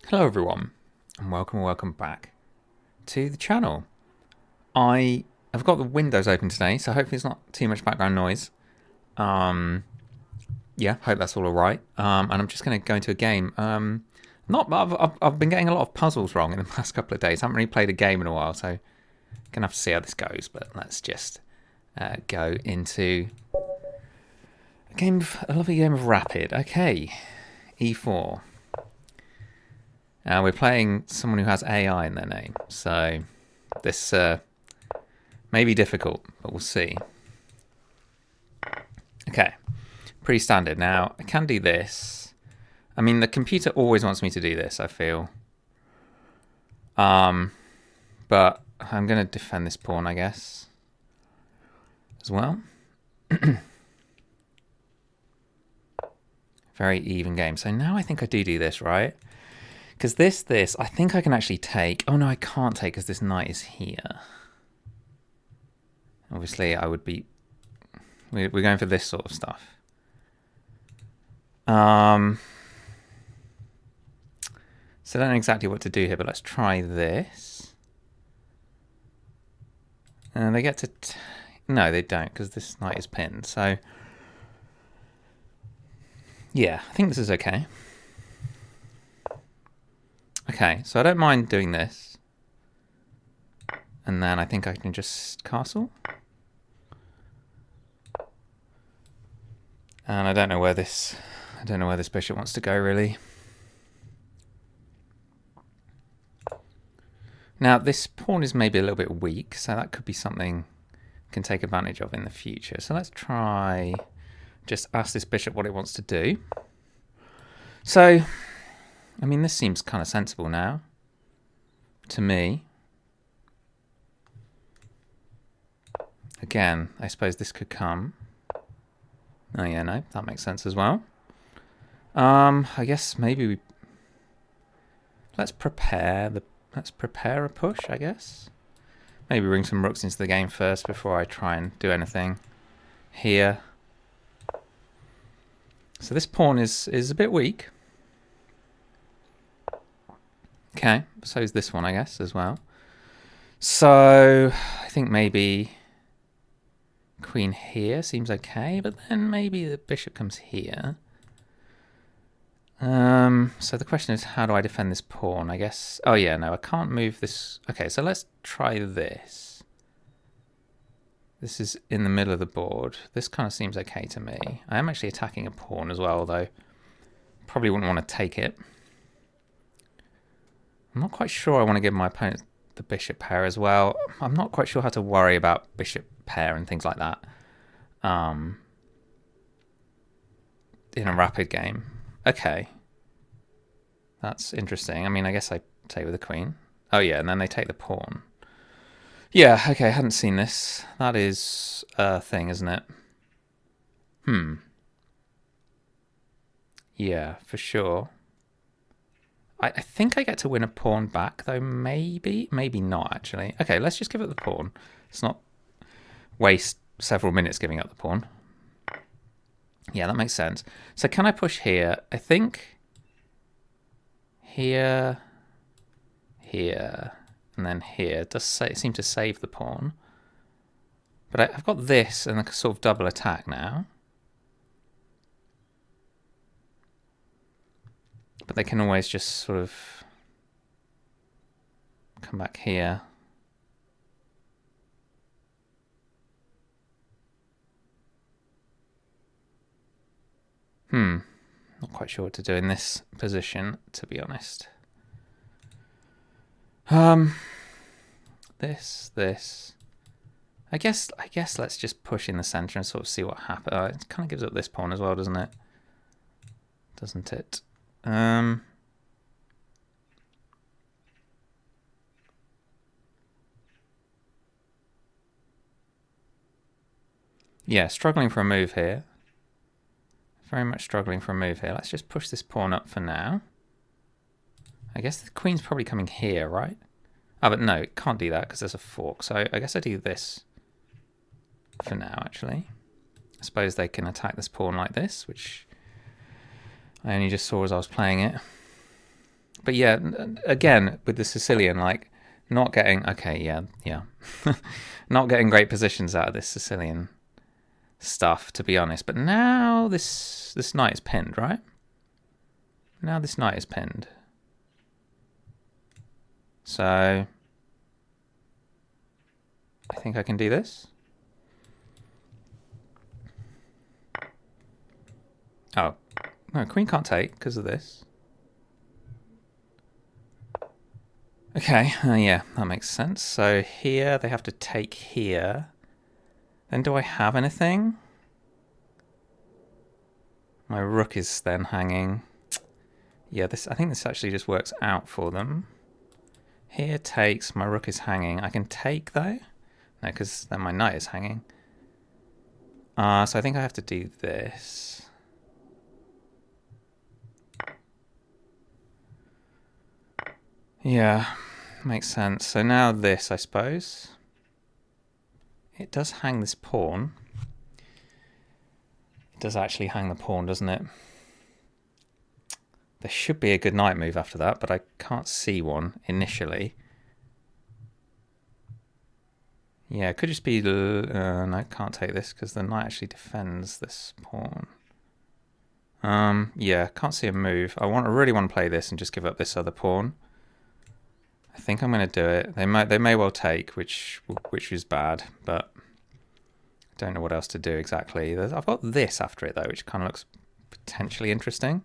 Hello everyone, and welcome back to the channel. I've got the windows open today, so hopefully it's not too much background noise. Yeah, hope that's all alright. And I'm just going to go into a game. I've been getting a lot of puzzles wrong in the past couple of days. I haven't really played a game in a while, so gonna have to see how this goes. But let's just go into a lovely game of Rapid. Okay, E4. We're playing someone who has AI in their name, so this may be difficult, but we'll see. Okay, pretty standard. Now, I can do this. I mean, the computer always wants me to do this, I feel. But I'm going to defend this pawn, I guess, as well. Very even game. So now I think I do this, right? Because this, I think I can actually take... Oh, no, I can't take because this knight is here. Obviously, I would be... We're going for this sort of stuff. So I don't know exactly what to do here, but let's try this. And they get to... No, they don't, because this knight is pinned. So, yeah, I think this is okay. Okay, so I don't mind doing this. And then I think I can just castle. And I don't know where this bishop wants to go, really. Now, this pawn is maybe a little bit weak, so that could be something I can take advantage of in the future. So let's try just ask this bishop what it wants to do. So, I mean, this seems kind of sensible now to me. Again, I suppose this could come. Oh yeah, no, that makes sense as well. I guess maybe let's prepare a push, I guess. Maybe bring some rooks into the game first before I try and do anything here. So this pawn is a bit weak. Okay, so is this one, I guess, as well. So I think maybe queen here seems okay, but then maybe the bishop comes here. So the question is, how do I defend this pawn? I guess... Oh yeah, no, I can't move this. Okay, so let's try this. This is in the middle of the board. This kind of seems okay to me. I am actually attacking a pawn as well, though. Probably wouldn't want to take it. I'm not quite sure I want to give my opponent the bishop pair as well. I'm not quite sure how to worry about bishop pair and things like that in a rapid game. Okay. That's interesting. I mean, I guess I take with the queen. Oh yeah, and then they take the pawn. Yeah, okay, I hadn't seen this. That is a thing, isn't it? Yeah, for sure. I think I get to win a pawn back, though, maybe. Maybe not, actually. Okay, let's just give it the pawn. Let's not waste several minutes giving up the pawn. Yeah, that makes sense. So can I push here? I think here, here, and then here. It does seem to save the pawn. But I've got this and a sort of double attack now. But they can always just sort of come back here. Not quite sure what to do in this position, to be honest. This. I guess let's just push in the center and sort of see what happens. It kind of gives up this pawn as well, doesn't it? Doesn't it? Yeah, struggling for a move here. Very much struggling for a move here. Let's just push this pawn up for now. I guess the queen's probably coming here, right? Oh, but no, it can't do that because there's a fork. So I guess I do this for now, actually. I suppose they can attack this pawn like this, which I only just saw as I was playing it. But yeah, again, with the Sicilian, like, not getting... Okay, yeah. Not getting great positions out of this Sicilian stuff, to be honest. But now this knight is pinned, right? Now this knight is pinned. So I think I can do this. Oh, no, queen can't take because of this. Okay, yeah, that makes sense. So here they have to take here. Then do I have anything? My rook is then hanging. Yeah, I think this actually just works out for them. Here takes, my rook is hanging. I can take though? No, because then my knight is hanging. So I think I have to do this. Yeah, makes sense. So now this, I suppose. It does hang this pawn. It does actually hang the pawn, doesn't it? There should be a good knight move after that, but I can't see one initially. Yeah, it could just be... no, I can't take this because the knight actually defends this pawn. Yeah, can't see a move. I really want to play this and just give up this other pawn. I think I'm going to do it. They may well take, which is bad, but I don't know what else to do exactly. I've got this after it though, which kind of looks potentially interesting.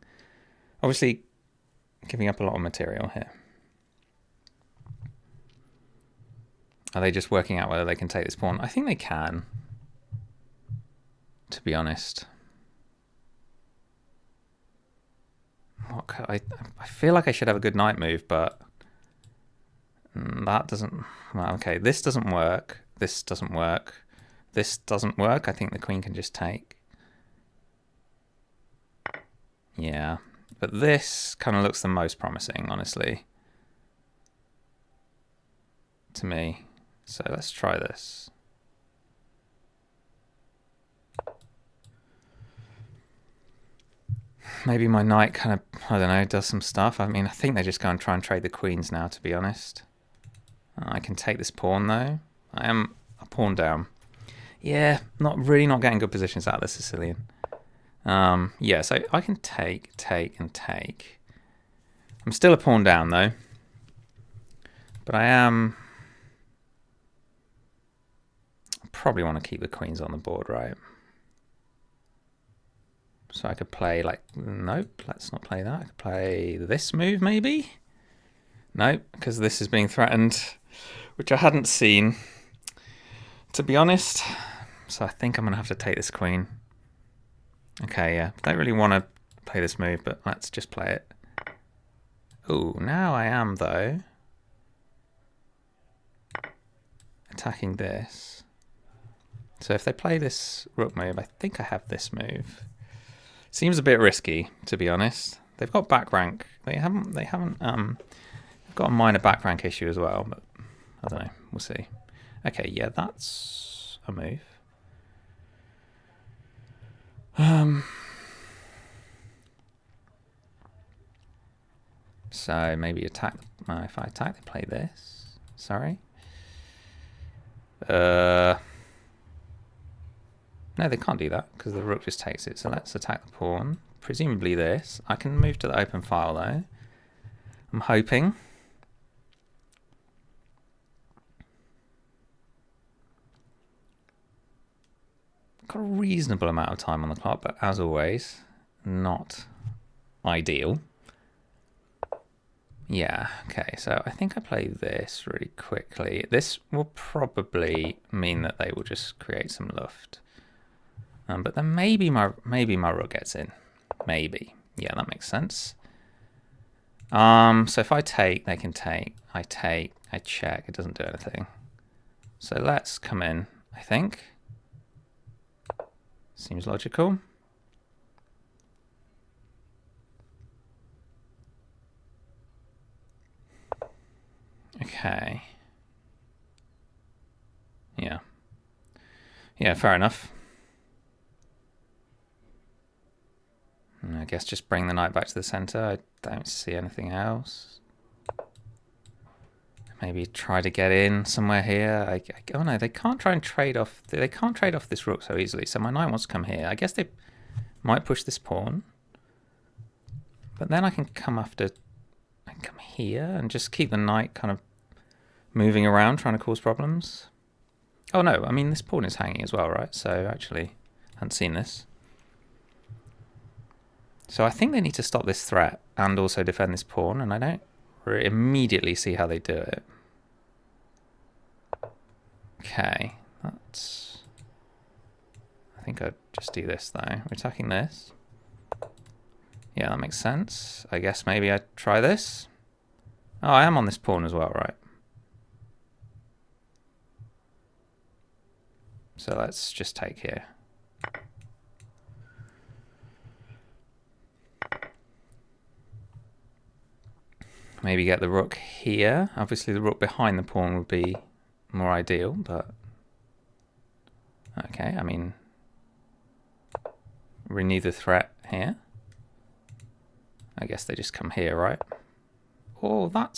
Obviously, giving up a lot of material here. Are they just working out whether they can take this pawn? I think they can, to be honest. I feel like I should have a good knight move, but that doesn't... Well, okay, this doesn't work. This doesn't work. This doesn't work. I think the queen can just take. Yeah, but this kind of looks the most promising, honestly, to me. So let's try this. Maybe my knight kind of, I don't know, does some stuff. I mean, I think they just go and try and trade the queens now, to be honest. I can take this pawn, though. I am a pawn down. Yeah, not getting good positions out of the Sicilian. Yeah, so I can take, and take. I'm still a pawn down, though. But I am... probably want to keep the queens on the board, right? So I could play like, nope, let's not play that. I could play this move maybe? Nope, because this is being threatened, which I hadn't seen, to be honest. So I think I'm going to have to take this queen. Okay, yeah, don't really want to play this move, but let's just play it. Oh, now I am, though, attacking this. So if they play this rook move, I think I have this move. Seems a bit risky, to be honest. They've got back rank. They've got a minor back rank issue as well, but I don't know. We'll see. Okay, yeah, that's a move. So maybe attack. If I attack, they play this. Sorry. No, they can't do that because the rook just takes it. So let's attack the pawn. Presumably this. I can move to the open file though. I'm hoping. Got a reasonable amount of time on the clock, but as always, not ideal. Yeah, okay, so I think I play this really quickly. This will probably mean that they will just create some luft. But then maybe my rook gets in. Maybe. Yeah, that makes sense. So if I take, they can take. I take, I check, it doesn't do anything. So let's come in, I think. Seems logical. Okay. Yeah. Yeah, fair enough. I guess just bring the knight back to the center. I don't see anything else. Maybe try to get in somewhere here. Oh no, they can't try and trade off. They can't trade off this rook so easily. So my knight wants to come here. I guess they might push this pawn. But then I can come after... I can come here and just keep the knight kind of moving around, trying to cause problems. Oh no, I mean this pawn is hanging as well, right? So actually, I hadn't seen this. So I think they need to stop this threat and also defend this pawn, and I don't immediately see how they do it. Okay, that's... I think I'd just do this though. We're attacking this. Yeah, that makes sense. I guess maybe I try this. Oh, I am on this pawn as well, right? So let's just take here. Maybe get the rook here. Obviously the rook behind the pawn would be more ideal, but... Okay, I mean... Renew the threat here. I guess they just come here, right? Oh, that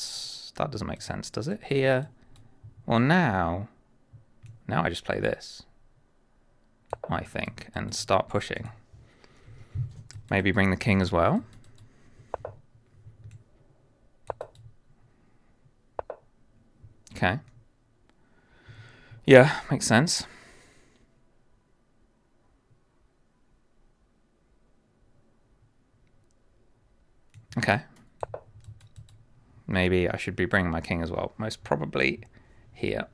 doesn't make sense, does it? Here. Well, now I just play this, I think, and start pushing. Maybe bring the king as well. Okay. Yeah, makes sense. Okay. Maybe I should be bringing my king as well. Most probably here.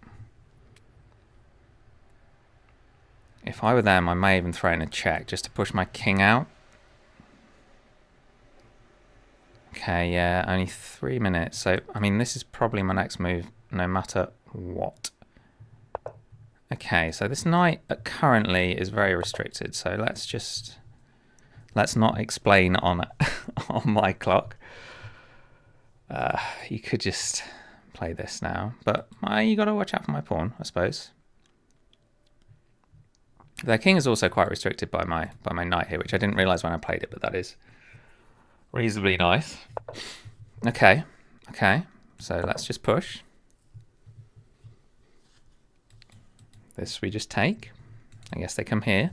If I were them, I may even throw in a check just to push my king out. Okay, yeah, only 3 minutes. So, I mean, this is probably my next move, no matter what. Okay, so this knight currently is very restricted. So let's not explain on on my clock. You could just play this now, but you got to watch out for my pawn, I suppose. Their king is also quite restricted by my knight here, which I didn't realize when I played it, but that is reasonably nice. Okay, okay. So let's just push. This we just take. I guess they come here.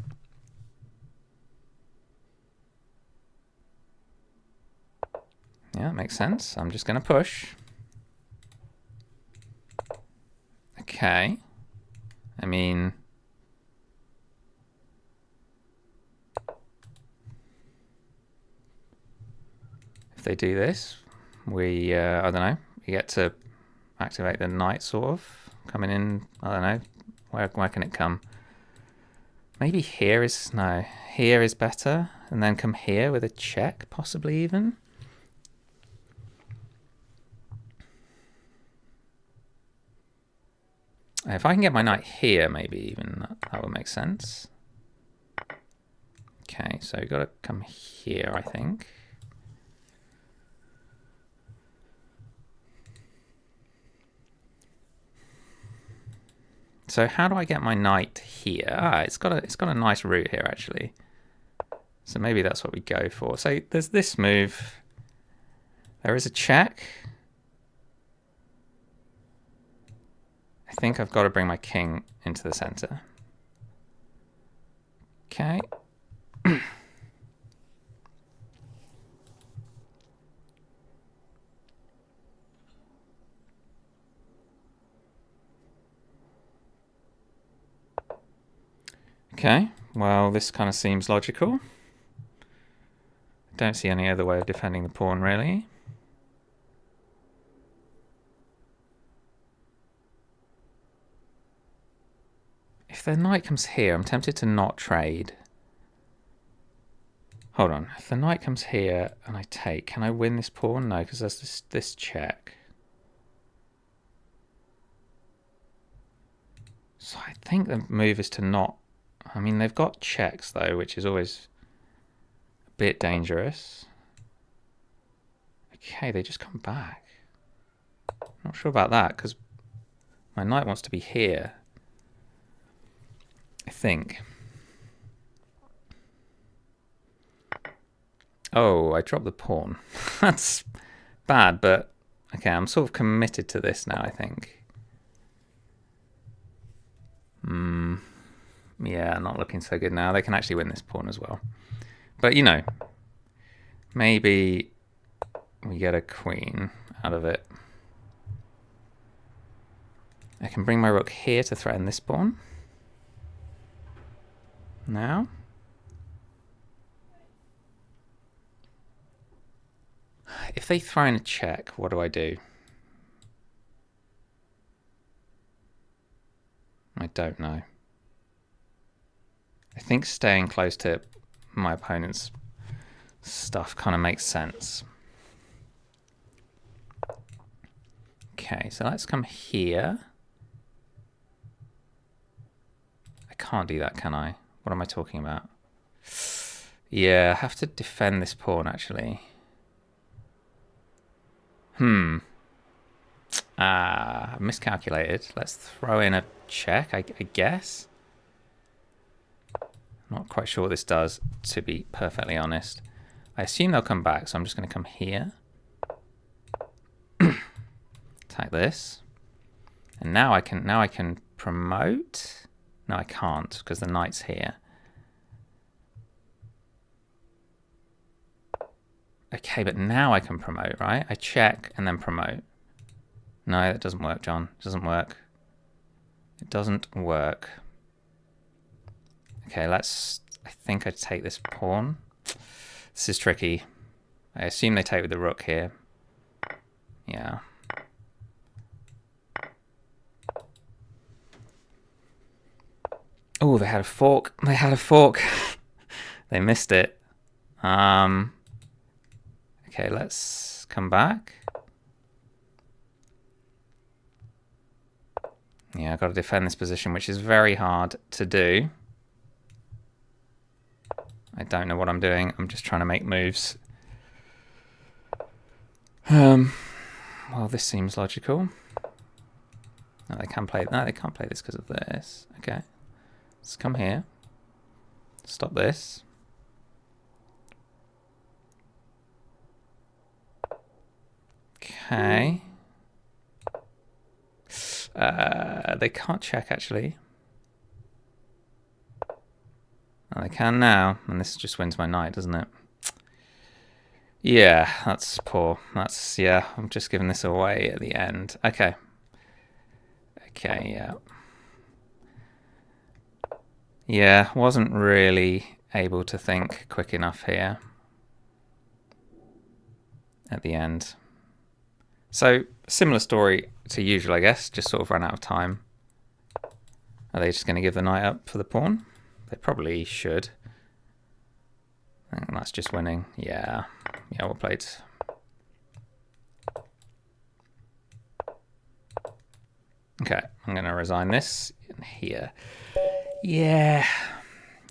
Yeah, makes sense. I'm just going to push. Okay. I mean... If they do this, we, I don't know, we get to activate the knight, sort of. Coming in, I don't know, where can it come? Maybe here is, no, here is better. And then come here with a check, possibly even. If I can get my knight here, maybe even that would make sense. Okay, so we've got to come here, I think. So how do I get my knight here? Ah, it's got a nice route here actually. So maybe that's what we go for. So there's this move. There is a check. I think I've got to bring my king into the center. Okay. Okay, well, this kind of seems logical. Don't see any other way of defending the pawn, really. If the knight comes here, I'm tempted to not trade. Hold on. If the knight comes here and I take, can I win this pawn? No, because there's this check. So I think the move is to not... I mean, they've got checks, though, which is always a bit dangerous. Okay, they just come back. Not sure about that, because my knight wants to be here, I think. Oh, I dropped the pawn. That's bad, but okay, I'm sort of committed to this now, I think. Yeah, not looking so good now. They can actually win this pawn as well. But, you know, maybe we get a queen out of it. I can bring my rook here to threaten this pawn. Now. If they throw in a check, what do I do? I don't know. I think staying close to my opponent's stuff kind of makes sense. Okay, so let's come here. I can't do that, can I? What am I talking about? Yeah, I have to defend this pawn, actually. Miscalculated. Let's throw in a check, I guess. Not quite sure what this does, to be perfectly honest. I assume they'll come back, so I'm just going to come here. Attack this. And now I can promote. No, I can't, because the knight's here. Okay, but now I can promote, right? I check and then promote. No, that doesn't work, John. It doesn't work. It doesn't work. Okay, I think I take this pawn. This is tricky. I assume they take with the rook here. Yeah. Oh, they had a fork. They had a fork. They missed it. Okay, let's come back. Yeah, I've got to defend this position, which is very hard to do. I don't know what I'm doing. I'm just trying to make moves. Well, this seems logical. No, they can play. No, they can't play this because of this. Okay, let's come here. Stop this. Okay. They can't check, actually. Oh, they can now, and this just wins my knight, doesn't it? Yeah, that's poor. That's, yeah, I'm just giving this away at the end. Okay. Okay, yeah. Yeah, wasn't really able to think quick enough here at the end. So, similar story to usual, I guess. Just sort of ran out of time. Are they just going to give the knight up for the pawn? They probably should. And that's just winning. Yeah. Yeah, well played. Okay, I'm going to resign this in here. Yeah.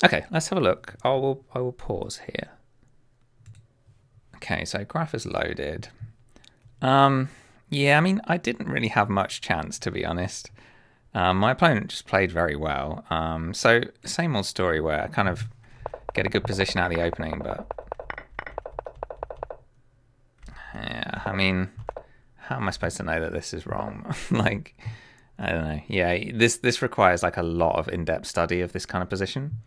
Okay, let's have a look. I will pause here. Okay, so graph is loaded. Yeah, I mean, I didn't really have much chance, to be honest. My opponent just played very well. So same old story where I kind of get a good position out of the opening, but yeah, I mean, how am I supposed to know that this is wrong? Like, I don't know. Yeah, this requires like a lot of in-depth study of this kind of position.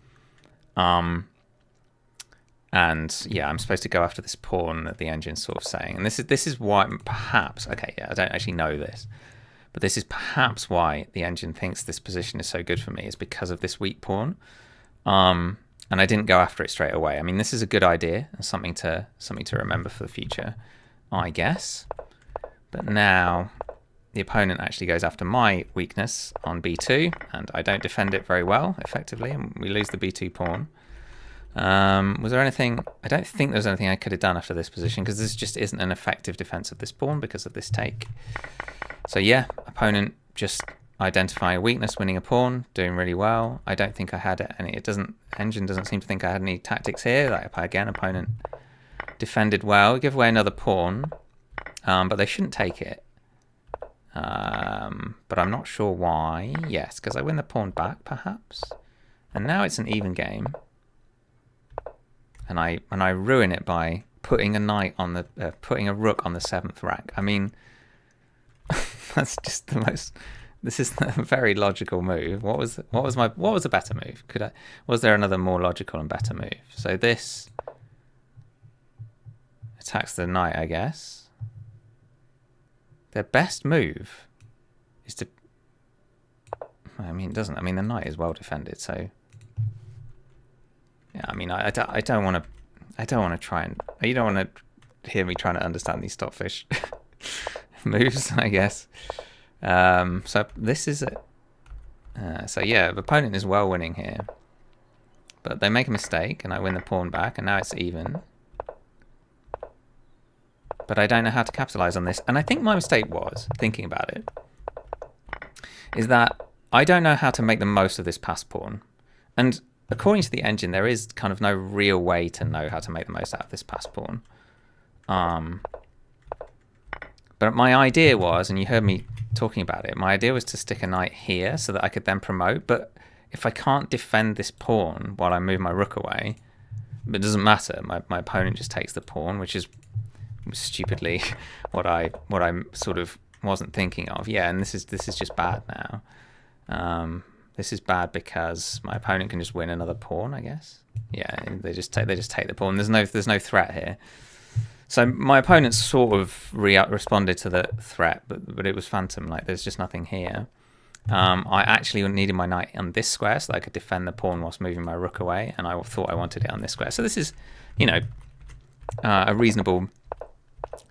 And yeah, I'm supposed to go after this pawn that the engine's sort of saying. And this is why perhaps, okay, yeah, I don't actually know this, but this is perhaps why the engine thinks this position is so good for me, is because of this weak pawn. And I didn't go after it straight away. I mean, this is a good idea and something to remember for the future, I guess. But now the opponent actually goes after my weakness on b2, and I don't defend it very well, effectively, and we lose the b2 pawn. Was there anything? I don't think there was anything I could have done after this position, because this just isn't an effective defense of this pawn because of this take. So yeah, opponent just identifying a weakness, winning a pawn, doing really well. I don't think I had any. Engine doesn't seem to think I had any tactics here. Like, again, opponent defended well, give away another pawn, but they shouldn't take it. But I'm not sure why. Yes, because I win the pawn back, perhaps. And now it's an even game. And I ruin it by putting a knight on the putting a rook on the 7th rank. I mean, that's just the most. This is a very logical move. What was a better move? Was there another more logical and better move? So this attacks the knight, I guess. Their best move is to. I mean, it doesn't. I mean, the knight is well defended, so. Yeah, I mean, I don't want to. I don't want to try and. You don't want to hear me trying to understand these stockfish moves, I guess. So this is so yeah, the opponent is well winning here, but they make a mistake and I win the pawn back, and now it's even. But I don't know how to capitalize on this, and I think my mistake was, thinking about it, is that I don't know how to make the most of this pass pawn, and according to the engine, there is kind of no real way to know how to make the most out of this pass pawn. But my idea was, and you heard me talking about it, my idea was to stick a knight here so that I could then promote. But if I can't defend this pawn while I move my rook away, it doesn't matter. My opponent just takes the pawn, which is stupidly what I sort of wasn't thinking of. Yeah, and this is just bad now. This is bad because my opponent can just win another pawn, I guess. Yeah, they just take the pawn. There's no threat here. So my opponent sort of responded to the threat, but it was phantom. Like, there's just nothing here. I actually needed my knight on this square so that I could defend the pawn whilst moving my rook away, and I thought I wanted it on this square. So this is, a reasonable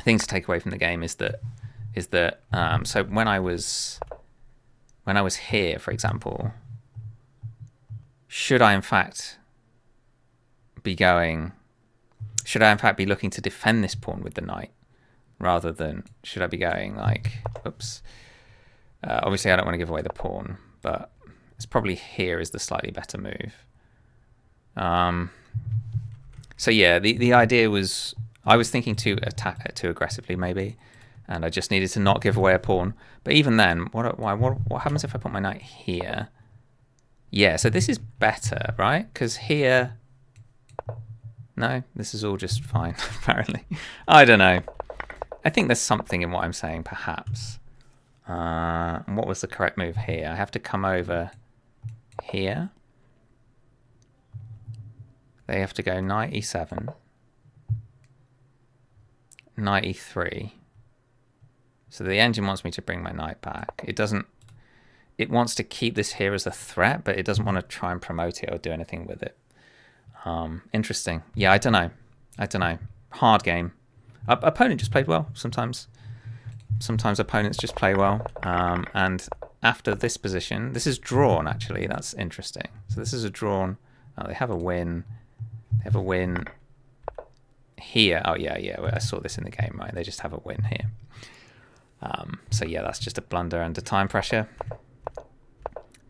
thing to take away from the game is that so when I was here, for example, should I in fact be looking to defend this pawn with the knight rather than should I be going like, oops. Obviously I don't want to give away the pawn, but it's probably here is the slightly better move. So yeah, the idea was I was thinking to attack it too aggressively maybe, and I just needed to not give away a pawn. But even then, what happens if I put my knight here? Yeah, so this is better, right? Because here. No, this is all just fine, apparently. I don't know. I think there's something in what I'm saying, perhaps. What was the correct move here? I have to come over here. They have to go knight e7. Knight e3. So the engine wants me to bring my knight back. It doesn't. It wants to keep this here as a threat, but it doesn't want to try and promote it or do anything with it. Interesting. Yeah, I don't know. Hard game. Opponent just played well. Sometimes opponents just play well. And after this position, this is drawn actually. That's interesting. So this is a drawn. Oh, they have a win. They have a win here. Oh yeah. I saw this in the game, right? They just have a win here. So yeah, that's just a blunder under time pressure.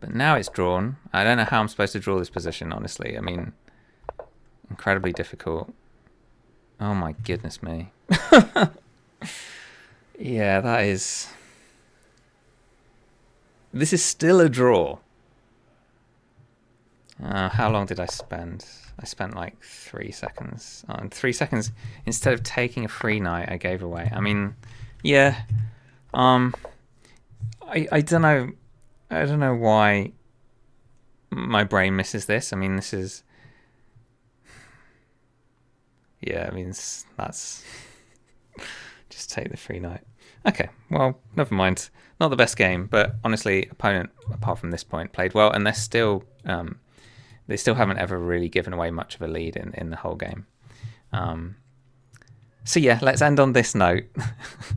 But now it's drawn. I don't know how I'm supposed to draw this position, honestly. I mean, incredibly difficult. Oh my goodness me. Yeah, that is... This is still a draw. How long did I spend? I spent like 3 seconds. In 3 seconds, instead of taking a free knight, I gave away. I mean, yeah. I don't know. I don't know why my brain misses this. I mean, this is... Yeah, I mean, that's... Just take the free knight. Okay, well, never mind. Not the best game, but honestly, opponent, apart from this point, played well, and they're still... they still haven't ever really given away much of a lead in the whole game. So yeah, let's end on this note.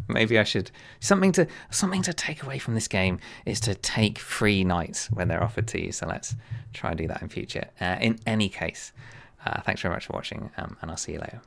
Maybe I should... Something to take away from this game is to take free knights when they're offered to you. So let's try and do that in future. In any case, thanks very much for watching, and I'll see you later.